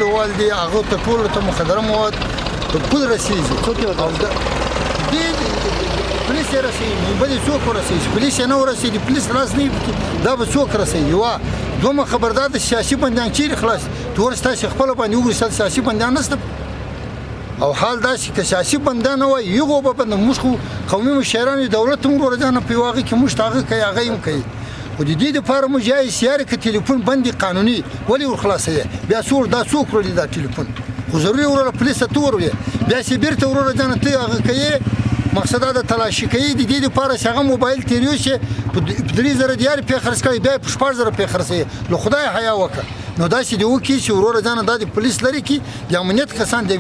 والدي هغه ته ټول ته مخدره مواد په پول رسیږي څوک یې ورته دي پولیس یې رسیږي بل څوک ورسیږي پولیس نه ورسیږي پولیس راز نه دا به څوک رسیږي یو دومره خبردار د سیاسي بندیان چیرې خلاص تورستا چې خپل باندې وګورئ سیاسي بندیان نشته او حال دا چې سیاسي بندیان وای یو به بند مشخو قومي مشران دولت موږ ورځانه په واقع کې مشتاق کوي هغه هم کوي و د دې لپاره موږ یې سیاره کې ټلیفون بندي قانوني ولې ورخلاصي بیا څور دا څوک ورې دا ټلیفون خو ضروري ورله پولیس ته ورولې بیا چې بیرته ورور ځان ته هغه کوي مقصد دا تلاشي کوي د دې لپاره چې هغه موبایل تیریو چې په 3000 دیار په خرڅ کوي بیا په 4000 په خرڅي له خدای حیا وکړه نو دا چې دی وکی چې ورور ځان د پولیس لري کې د امنیت کسان د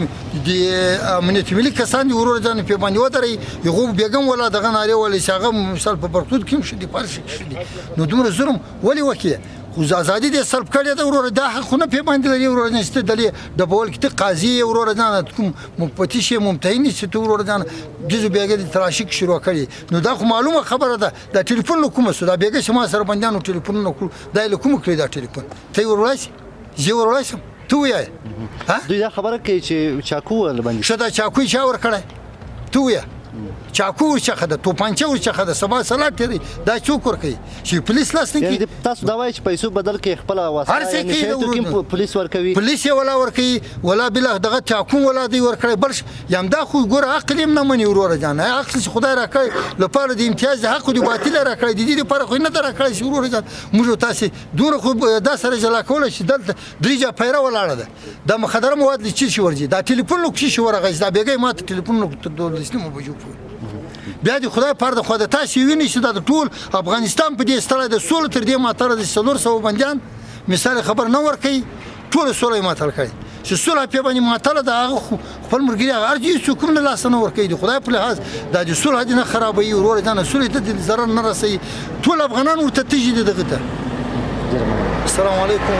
امنیت ملي کسان دی ورور ځان په باندې ودرې یو بیګم ولا دغه ناري ولې شغه مثال په پرتود کې شدي پارش شدي نو دومره ظلم ولې وکی خو ازادي د سلب کړی دا ورور د حقونه په باندې لري ورور نشته د بول کې قاضي ورور ځان کوم مفتش ممتحن چې ورور ځان جزو بیګه د تراشیک شروع کړي نو دا خو معلومه خبره ده د ټلیفون کومه سودا بیګه شما سره بندانو ټلیفون نو دا له کوم کړی دا ټلیفون ته ورولای زه ورولای تو یې ها دوی دا خبره کوي چې چاکو ول باندې شته چاکو چا ور کړی تو یې چاکو څخه د توپانچه څخه د سبا سلات لري دا څوک ور کوي چې پولیس لاس نه کوي تاسو دا وایي چې پیسو بدل کې خپل واسطه یعنی پولیس ور کوي پولیس ولا ور کوي ولا بل دغه چاکو ولا دی ور کړی بل یم دا خو ګور عقل نه مني ورور جان عقل خدای را کوي لپاره د امتیاز حق دی باطل را کړی د دې لپاره خو نه در کړی ورور جان موږ تاسو دور خو دا سره جلا کول شي دلته دریجه پیره ولاړه ده د مخدر مواد لچې شي ورجی دا ټلیفون لو کې شي ورغی دا بیګي ماته ټلیفون لو ته د اسلام بجو بیا د خدای پر د خود تاسو ویني چې د ټول افغانستان په دې ستړي د سول تر دې ماتره د 300 بنديان مثال خبر نه ور کوي ټول سولې ماتل کوي چې سول په باندې ماتله د خپل مرګري ارجی څوک نه لاس نه ور کوي د خدای په لحاظ د سول هدي نه خرابوي ورور ځان سول ته د zarar نه رسي ټول افغانان ورته تجدید دغه ته السلام علیکم